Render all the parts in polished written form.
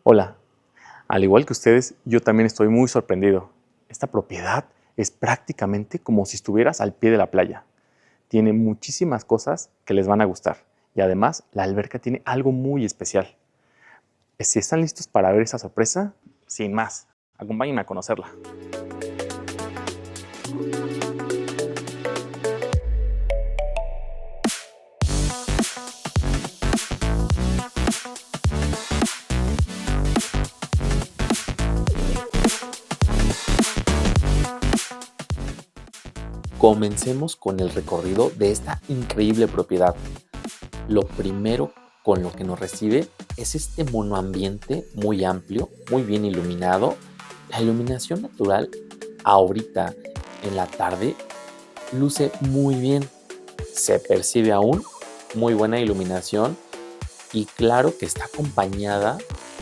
Hola, al igual que ustedes, yo también estoy muy sorprendido. Esta propiedad es prácticamente como si estuvieras al pie de la playa. Tiene muchísimas cosas que les van a gustar y además la alberca tiene algo muy especial. Si están listos para ver esa sorpresa, sin más, acompáñenme a conocerla. Comencemos con el recorrido de esta increíble propiedad. Lo primero con lo que nos recibe es este monoambiente muy amplio, muy bien iluminado. La iluminación natural ahorita en la tarde luce muy bien. Se percibe aún muy buena iluminación y claro que está acompañada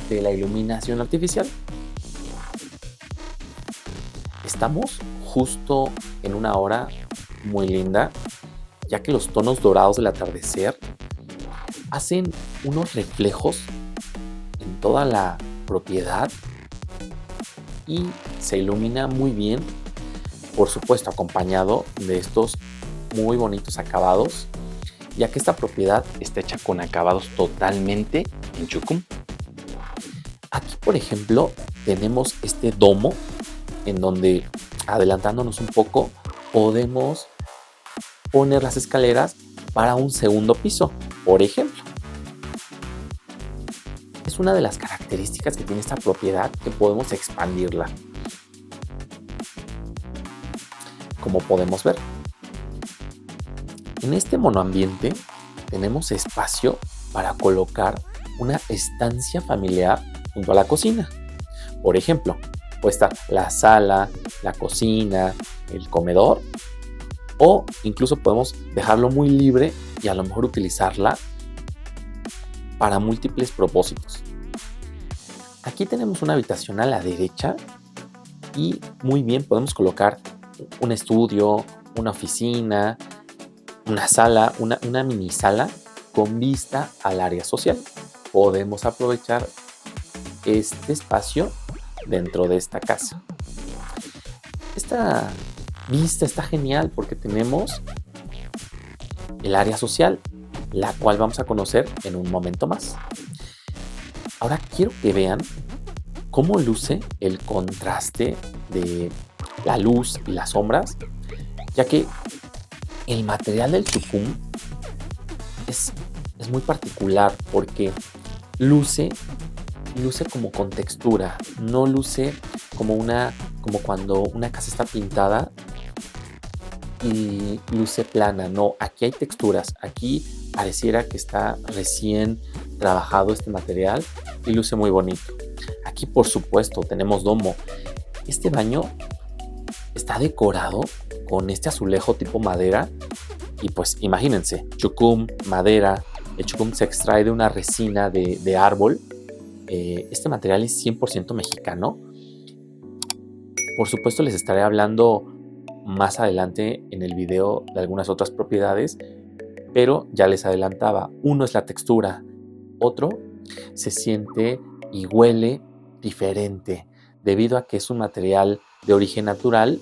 de la iluminación artificial. Estamos justo en una hora muy linda, ya que los tonos dorados del atardecer hacen unos reflejos en toda la propiedad y se ilumina muy bien, por supuesto acompañado de estos muy bonitos acabados, ya que esta propiedad está hecha con acabados totalmente en chucum. Aquí, por ejemplo, tenemos este domo en donde, adelantándonos un poco, podemos poner las escaleras para un segundo piso, por ejemplo. Es una de las características que tiene esta propiedad que podemos expandirla. Como podemos ver, en este monoambiente tenemos espacio para colocar una estancia familiar junto a la cocina. Por ejemplo, puede estar la sala, la cocina, el comedor, o incluso podemos dejarlo muy libre y a lo mejor utilizarla para múltiples propósitos. Aquí tenemos una habitación a la derecha y muy bien podemos colocar un estudio, una oficina, una sala, una mini sala con vista al área social. Podemos aprovechar este espacio dentro de esta casa. Esta vista está genial porque tenemos el área social, la cual vamos a conocer en un momento más. Ahora quiero que vean cómo luce el contraste de la luz y las sombras, ya que el material del chucum es muy particular porque luce como con textura, no luce como cuando una casa está pintada y luce plana. No, aquí hay texturas, aquí pareciera que está recién trabajado este material y luce muy bonito. Aquí, por supuesto, tenemos domo. Este baño está decorado con este azulejo tipo madera y pues imagínense, chucum, madera. El chucum se extrae de una resina de árbol. Este material es 100% mexicano. Por supuesto les estaré hablando más adelante en el video de algunas otras propiedades, pero ya les adelantaba, uno es la textura, otro se siente y huele diferente, debido a que es un material de origen natural,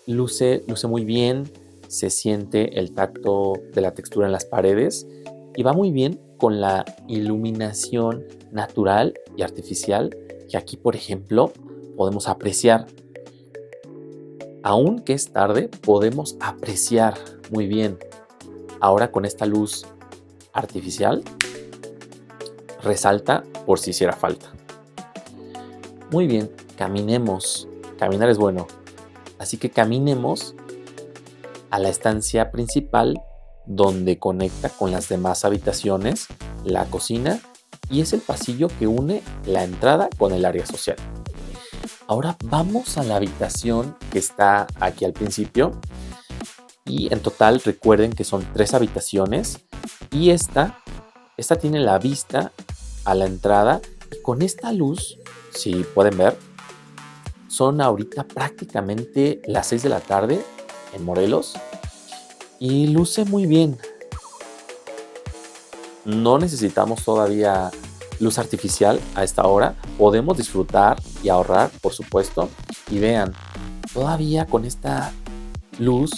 luce muy bien, se siente el tacto de la textura en las paredes y va muy bien con la iluminación natural y artificial que aquí, por ejemplo, podemos apreciar. Aunque es tarde, podemos apreciar muy bien. Ahora con esta luz artificial, resalta por si hiciera falta. Muy bien, caminemos. Caminar es bueno. Así que caminemos a la estancia principal donde conecta con las demás habitaciones, la cocina y es el pasillo que une la entrada con el área social. Ahora vamos a la habitación que está aquí al principio y en total recuerden que son 3 habitaciones y esta tiene la vista a la entrada y con esta luz, si pueden ver, son ahorita prácticamente las 6 de la tarde en Morelos y luce muy bien. No necesitamos todavía luz artificial a esta hora, podemos disfrutar y ahorrar, por supuesto. Y vean, todavía con esta luz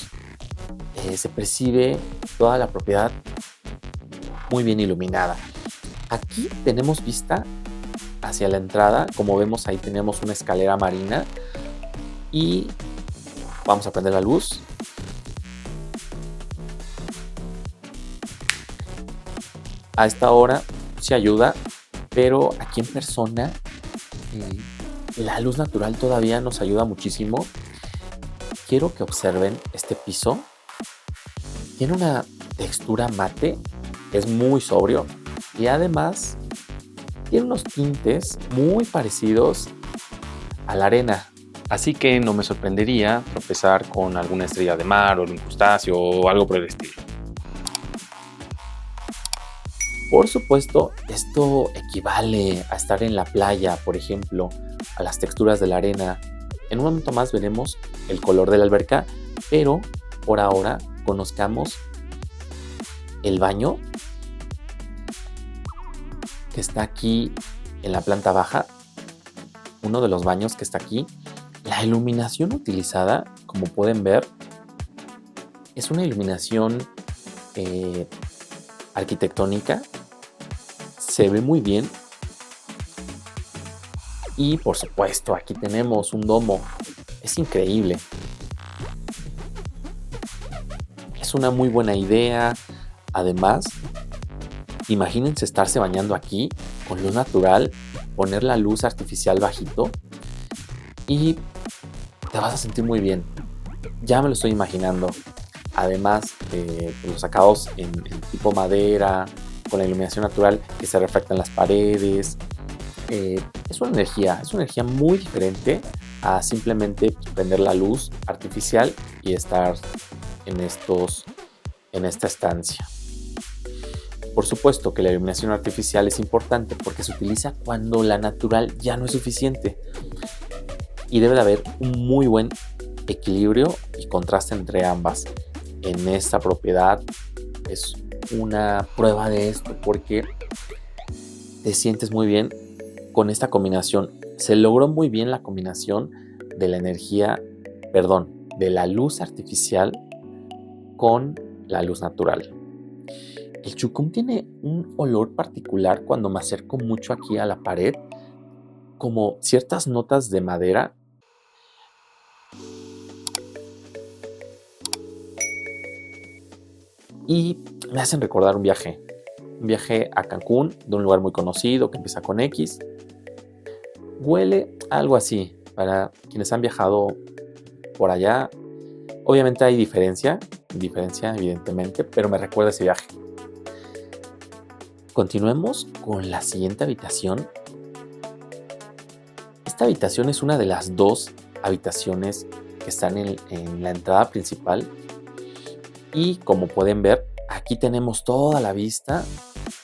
se percibe toda la propiedad muy bien iluminada. Aquí tenemos vista hacia la entrada. Como vemos, ahí tenemos una escalera marina y vamos a prender la luz. A esta hora sí ayuda, pero aquí en persona la luz natural todavía nos ayuda muchísimo. Quiero que observen este piso. Tiene una textura mate, es muy sobrio y además tiene unos tintes muy parecidos a la arena. Así que no me sorprendería tropezar con alguna estrella de mar o un crustáceo o algo por el estilo. Por supuesto, esto equivale a estar en la playa, por ejemplo, a las texturas de la arena. En un momento más veremos el color de la alberca, pero por ahora conozcamos el baño que está aquí en la planta baja, uno de los baños que está aquí. La iluminación utilizada, como pueden ver, es una iluminación arquitectónica. Se ve muy bien. Y por supuesto, aquí tenemos un domo. Es increíble. Es una muy buena idea. Además, imagínense estarse bañando aquí con luz natural, poner la luz artificial bajito y te vas a sentir muy bien. Ya me lo estoy imaginando. Además, los acabados en tipo madera, con la iluminación natural que se refleja en las paredes. Es una energía muy diferente a simplemente prender la luz artificial y estar en esta estancia. Por supuesto que la iluminación artificial es importante porque se utiliza cuando la natural ya no es suficiente y debe de haber un muy buen equilibrio y contraste entre ambas. En esta propiedad es una prueba de esto porque te sientes muy bien con esta combinación. Se logró muy bien la combinación de de la luz artificial con la luz natural. El chucum tiene un olor particular cuando me acerco mucho aquí a la pared, como ciertas notas de madera. Y me hacen recordar un viaje a Cancún, de un lugar muy conocido que empieza con X. Huele algo así, para quienes han viajado por allá. Obviamente hay diferencia evidentemente, pero me recuerda ese viaje. Continuemos con la siguiente habitación. Esta habitación es una de las dos habitaciones que están en la entrada principal. Y como pueden ver, aquí tenemos toda la vista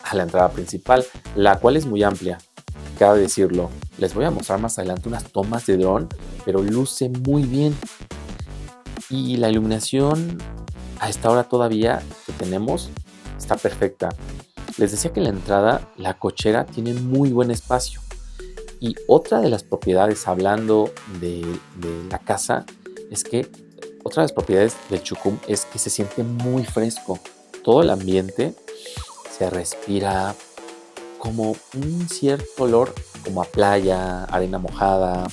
a la entrada principal, la cual es muy amplia, cabe decirlo. Les voy a mostrar más adelante unas tomas de dron, pero luce muy bien. Y la iluminación a esta hora todavía que tenemos está perfecta. Les decía que en la entrada la cochera tiene muy buen espacio. Y otra de las propiedades, hablando de la casa, es que otra de las propiedades del chucum es que se siente muy fresco. Todo el ambiente se respira como un cierto olor como a playa, arena mojada.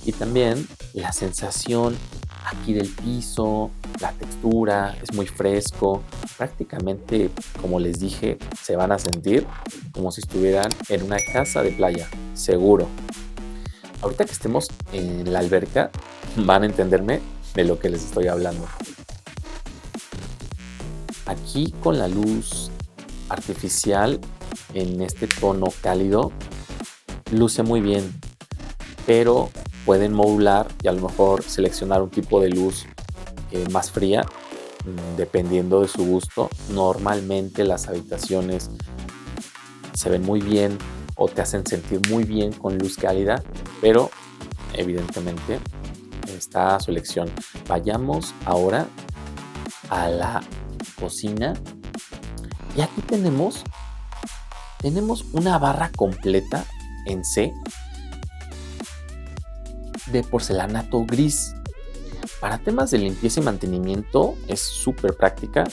Y también la sensación aquí del piso, la textura, es muy fresco. Prácticamente, como les dije, se van a sentir como si estuvieran en una casa de playa, seguro. Ahorita que estemos en la alberca, van a entenderme de lo que les estoy hablando. Aquí con la luz artificial en este tono cálido, luce muy bien, pero pueden modular y a lo mejor seleccionar un tipo de luz más fría, dependiendo de su gusto. Normalmente las habitaciones se ven muy bien o te hacen sentir muy bien con luz cálida, pero evidentemente está a su elección. Vayamos ahora a la cocina y aquí tenemos Tenemos una barra completa en C de porcelanato gris. Para temas de limpieza y mantenimiento es súper práctica,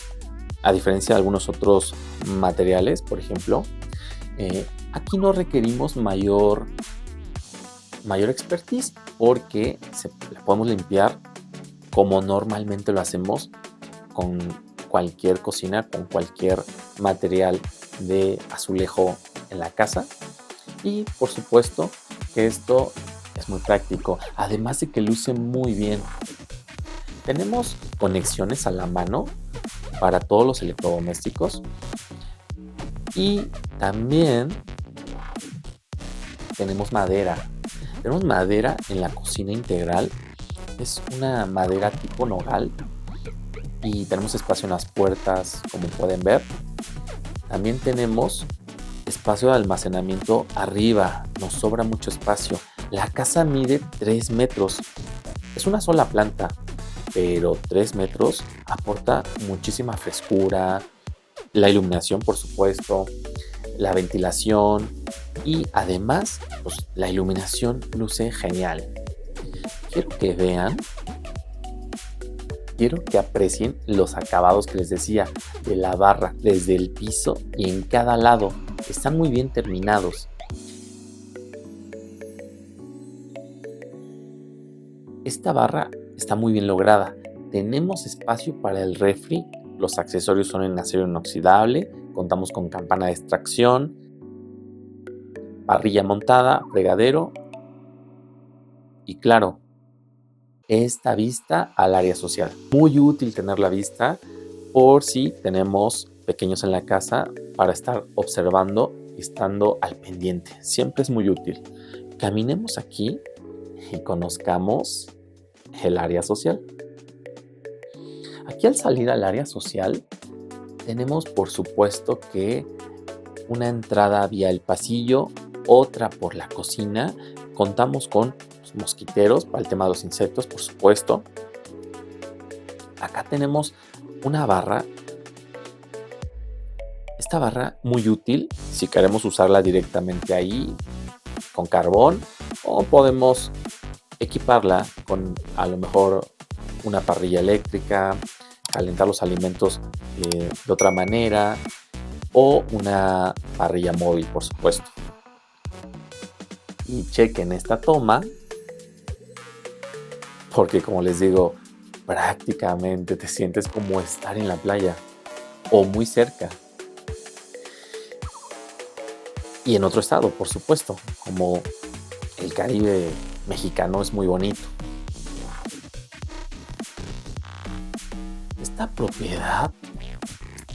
a diferencia de algunos otros materiales, por ejemplo. Aquí no requerimos mayor expertise porque la podemos limpiar como normalmente lo hacemos con cualquier cocina, con cualquier material de azulejo en la casa. Y por supuesto que esto es muy práctico, además de que luce muy bien. Tenemos conexiones a la mano para todos los electrodomésticos y también tenemos madera. Tenemos madera en la cocina integral. Es una madera tipo nogal y tenemos espacio en las puertas, como pueden ver. También tenemos espacio de almacenamiento arriba. Nos sobra mucho espacio. La casa mide 3 metros. Es una sola planta, pero 3 metros aporta muchísima frescura, la iluminación, por supuesto, la ventilación y además, pues, la iluminación luce genial. Quiero que vean, quiero que aprecien los acabados que les decía de la barra desde el piso y en cada lado. Están muy bien terminados. Esta barra está muy bien lograda. Tenemos espacio para el refri. Los accesorios son en acero inoxidable. Contamos con campana de extracción, parrilla montada, fregadero y claro, esta vista al área social. Muy útil tener la vista por si tenemos pequeños en la casa para estar observando y estando al pendiente. Siempre es muy útil. Caminemos aquí y conozcamos el área social. Aquí al salir al área social tenemos por supuesto que una entrada vía el pasillo, otra por la cocina. Contamos con mosquiteros para el tema de los insectos, por supuesto. Acá tenemos una barra. Esta barra muy útil si queremos usarla directamente ahí con carbón o podemos equiparla con a lo mejor una parrilla eléctrica, calentar los alimentos de otra manera o una parrilla móvil, por supuesto. Y chequen esta toma porque, como les digo, prácticamente te sientes como estar en la playa o muy cerca. Y en otro estado, por supuesto, como el Caribe mexicano es muy bonito. Esta propiedad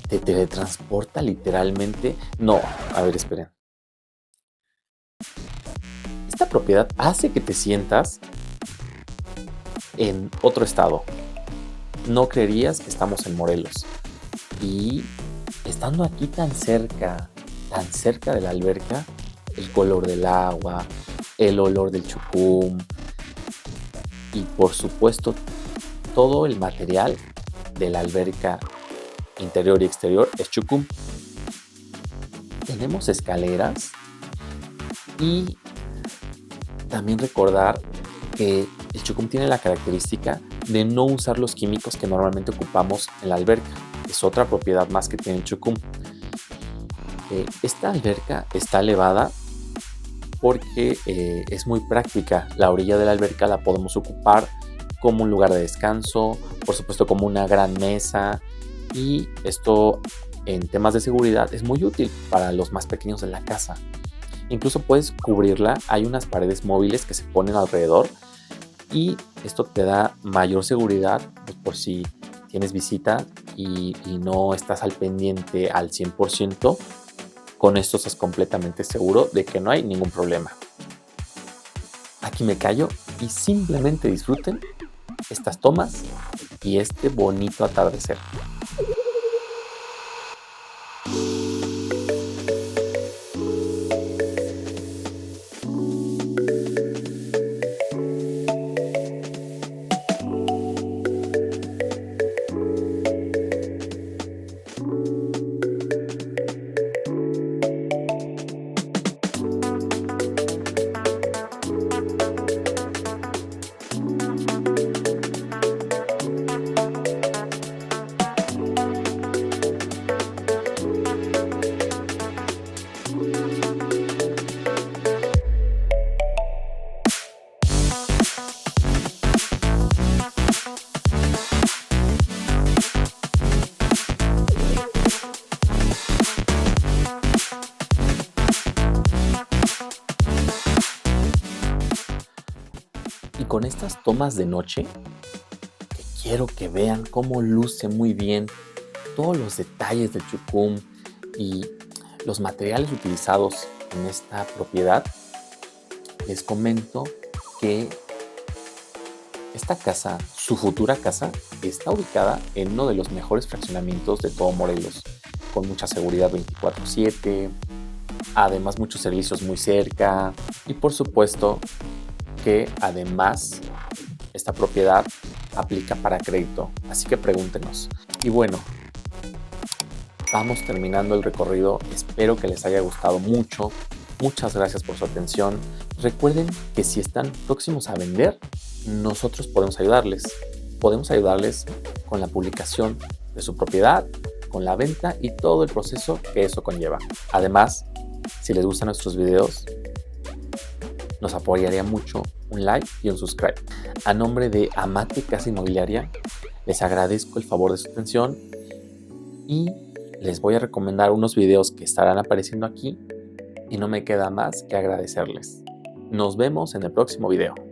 te teletransporta literalmente. No, a ver, esperen. Esta propiedad hace que te sientas en otro estado. No creerías que estamos en Morelos. Y estando aquí tan cerca de la alberca, el color del agua, el olor del chucum y por supuesto todo el material de la alberca interior y exterior es chucum. Tenemos escaleras y también recordar que el chucum tiene la característica de no usar los químicos que normalmente ocupamos en la alberca. Es otra propiedad más que tiene el chucum. Esta alberca está elevada porque es muy práctica. La orilla de la alberca la podemos ocupar como un lugar de descanso, por supuesto como una gran mesa, y esto en temas de seguridad es muy útil para los más pequeños de la casa. Incluso puedes cubrirla, hay unas paredes móviles que se ponen alrededor y esto te da mayor seguridad, pues, por si tienes visita y no estás al pendiente al 100%. Con esto estás completamente seguro de que no hay ningún problema. Aquí me callo y simplemente disfruten estas tomas y este bonito atardecer. con estas tomas de noche, que quiero que vean cómo luce muy bien todos los detalles del chucum y los materiales utilizados en esta propiedad, les comento que esta casa, su futura casa, está ubicada en uno de los mejores fraccionamientos de todo Morelos, con mucha seguridad 24/7, además muchos servicios muy cerca y por supuesto que además esta propiedad aplica para crédito, así que pregúntenos. Y bueno, vamos terminando el recorrido, espero que les haya gustado mucho. Muchas gracias por su atención. Recuerden que si están próximos a vender, nosotros podemos ayudarles. Podemos ayudarles con la publicación de su propiedad, con la venta y todo el proceso que eso conlleva. Además, si les gustan nuestros videos, nos apoyaría mucho un like y un subscribe. A nombre de Amate Casa Inmobiliaria, les agradezco el favor de su atención y les voy a recomendar unos videos que estarán apareciendo aquí y no me queda más que agradecerles. Nos vemos en el próximo video.